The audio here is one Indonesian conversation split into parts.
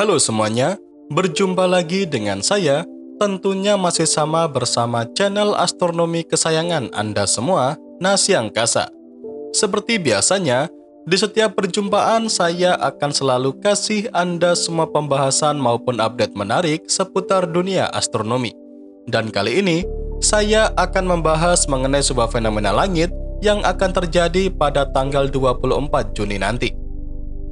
Halo semuanya, berjumpa lagi dengan saya, tentunya masih sama bersama channel astronomi kesayangan Anda semua, Nasi Angkasa. Seperti biasanya, di setiap perjumpaan saya akan selalu kasih Anda semua pembahasan maupun update menarik seputar dunia astronomi. Dan kali ini, saya akan membahas mengenai sebuah fenomena langit yang akan terjadi pada tanggal 24 Juni nanti.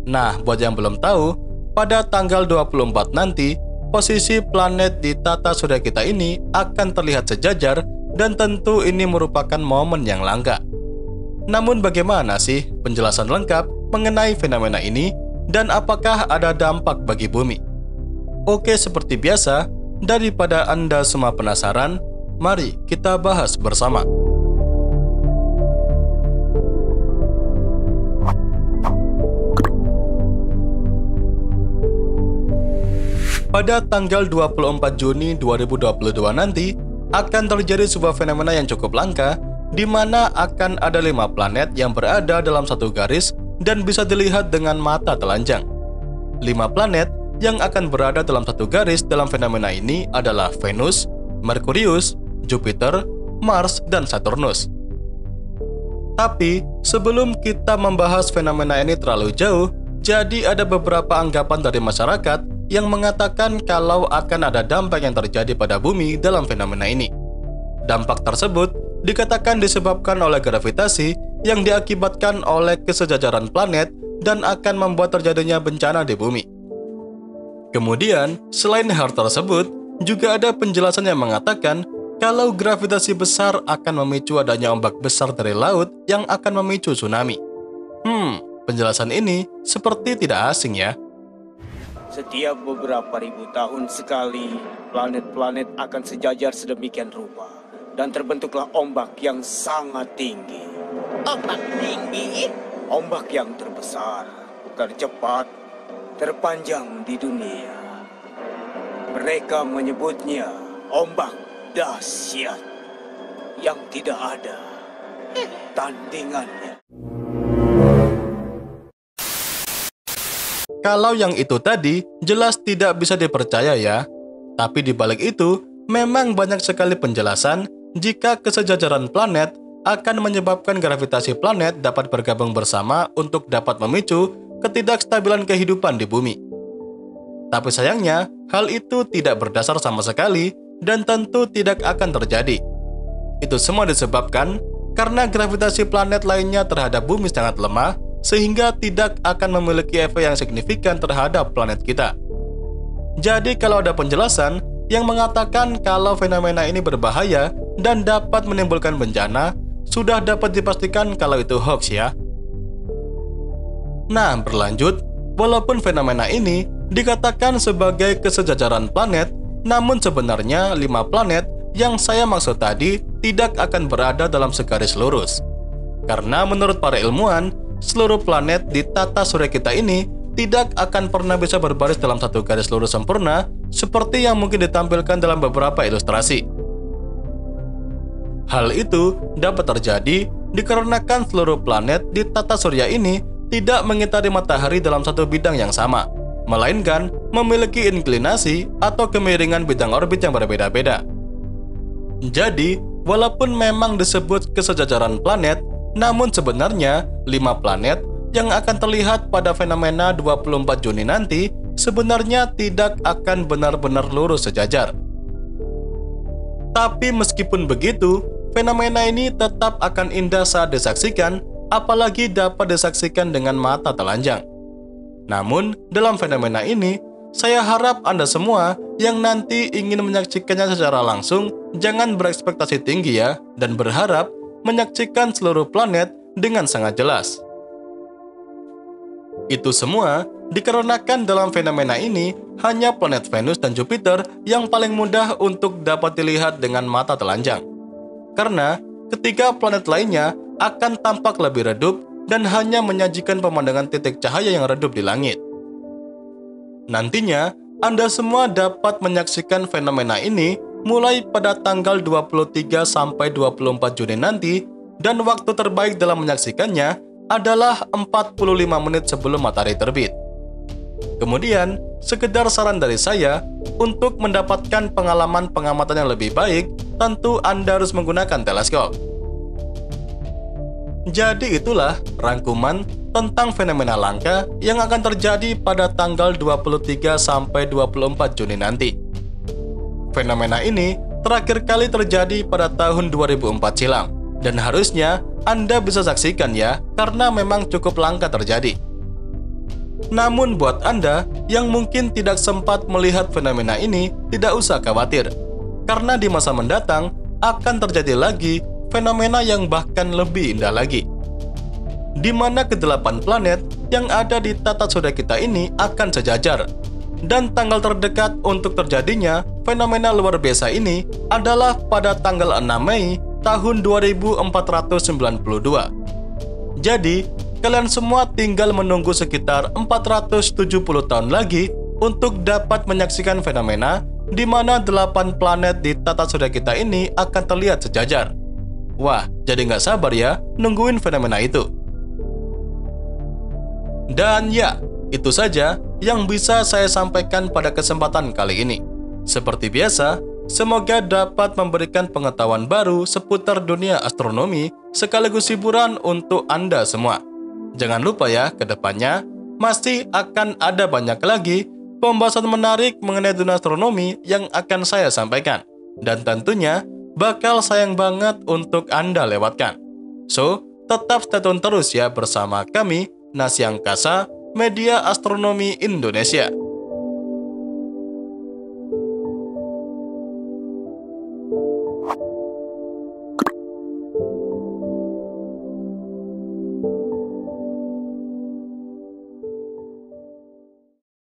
Nah, buat yang belum tahu, pada tanggal 24 nanti, posisi planet di tata surya kita ini akan terlihat sejajar dan tentu ini merupakan momen yang langka. Namun bagaimana sih penjelasan lengkap mengenai fenomena ini dan apakah ada dampak bagi bumi? Oke, seperti biasa, daripada Anda semua penasaran, mari kita bahas bersama. Pada tanggal 24 Juni 2022 nanti, akan terjadi sebuah fenomena yang cukup langka, di mana akan ada 5 planet yang berada dalam satu garis dan bisa dilihat dengan mata telanjang. 5 planet yang akan berada dalam satu garis dalam fenomena ini adalah Venus, Merkurius, Jupiter, Mars, dan Saturnus. Tapi, sebelum kita membahas fenomena ini terlalu jauh, jadi ada beberapa anggapan dari masyarakat yang mengatakan kalau akan ada dampak yang terjadi pada bumi dalam fenomena ini. Dampak tersebut dikatakan disebabkan oleh gravitasi yang diakibatkan oleh kesejajaran planet dan akan membuat terjadinya bencana di bumi. Kemudian, selain hal tersebut, juga ada penjelasan yang mengatakan kalau gravitasi besar akan memicu adanya ombak besar dari laut yang akan memicu tsunami. Penjelasan ini seperti tidak asing ya. Setiap beberapa ribu tahun sekali, planet-planet akan sejajar sedemikian rupa, dan terbentuklah ombak yang sangat tinggi. Ombak tinggi? Ombak yang terbesar, tercepat, terpanjang di dunia. Mereka menyebutnya ombak dahsyat yang tidak ada tandingannya. Kalau yang itu tadi, jelas tidak bisa dipercaya ya. Tapi di balik itu, memang banyak sekali penjelasan jika kesejajaran planet akan menyebabkan gravitasi planet dapat bergabung bersama untuk dapat memicu ketidakstabilan kehidupan di bumi. Tapi sayangnya, hal itu tidak berdasar sama sekali dan tentu tidak akan terjadi. Itu semua disebabkan karena gravitasi planet lainnya terhadap bumi sangat lemah, sehingga tidak akan memiliki efek yang signifikan terhadap planet kita. Jadi kalau ada penjelasan yang mengatakan kalau fenomena ini berbahaya dan dapat menimbulkan bencana, sudah dapat dipastikan kalau itu hoax ya. Nah, berlanjut, walaupun fenomena ini dikatakan sebagai kesejajaran planet, namun sebenarnya 5 planet yang saya maksud tadi tidak akan berada dalam segaris lurus. Karena menurut para ilmuwan, seluruh planet di tata surya kita ini tidak akan pernah bisa berbaris dalam satu garis lurus sempurna seperti yang mungkin ditampilkan dalam beberapa ilustrasi. Hal itu dapat terjadi dikarenakan seluruh planet di tata surya ini tidak mengitari matahari dalam satu bidang yang sama, melainkan memiliki inklinasi atau kemiringan bidang orbit yang berbeda-beda. Jadi, walaupun memang disebut kesejajaran planet, namun sebenarnya 5 planet yang akan terlihat pada fenomena 24 Juni nanti sebenarnya tidak akan benar-benar lurus sejajar. Tapi meskipun begitu, fenomena ini tetap akan indah saat disaksikan, apalagi dapat disaksikan dengan mata telanjang. Namun, dalam fenomena ini, saya harap Anda semua yang nanti ingin menyaksikannya secara langsung jangan berekspektasi tinggi ya, dan berharap menyaksikan seluruh planet dengan sangat jelas. Itu semua dikarenakan dalam fenomena ini hanya planet Venus dan Jupiter yang paling mudah untuk dapat dilihat dengan mata telanjang. Karena ketiga planet lainnya akan tampak lebih redup dan hanya menyajikan pemandangan titik cahaya yang redup di langit. Nantinya, Anda semua dapat menyaksikan fenomena ini mulai pada tanggal 23 sampai 24 Juni nanti, dan waktu terbaik dalam menyaksikannya adalah 45 menit sebelum matahari terbit. Kemudian, sekedar saran dari saya, untuk mendapatkan pengalaman pengamatan yang lebih baik, tentu Anda harus menggunakan teleskop. Jadi itulah rangkuman tentang fenomena langka yang akan terjadi pada tanggal 23 sampai 24 Juni nanti. Fenomena ini terakhir kali terjadi pada tahun 2004 silam, dan harusnya Anda bisa saksikan ya, karena memang cukup langka terjadi. Namun buat Anda yang mungkin tidak sempat melihat fenomena ini, tidak usah khawatir, karena di masa mendatang akan terjadi lagi fenomena yang bahkan lebih indah lagi, di mana ke-8 planet yang ada di tata surya kita ini akan sejajar. Dan tanggal terdekat untuk terjadinya fenomena luar biasa ini adalah pada tanggal 6 Mei tahun 2492. Jadi, kalian semua tinggal menunggu sekitar 470 tahun lagi untuk dapat menyaksikan fenomena di mana 8 planet di tata surya kita ini akan terlihat sejajar. Wah, jadi nggak sabar ya nungguin fenomena itu. Dan ya, itu saja yang bisa saya sampaikan pada kesempatan kali ini. Seperti biasa, semoga dapat memberikan pengetahuan baru seputar dunia astronomi sekaligus hiburan untuk Anda semua. Jangan lupa ya, ke depannya masih akan ada banyak lagi pembahasan menarik mengenai dunia astronomi yang akan saya sampaikan. Dan tentunya bakal sayang banget untuk Anda lewatkan. So, tetap stay tune terus ya bersama kami, Nasi Angkasa, Media Astronomi Indonesia.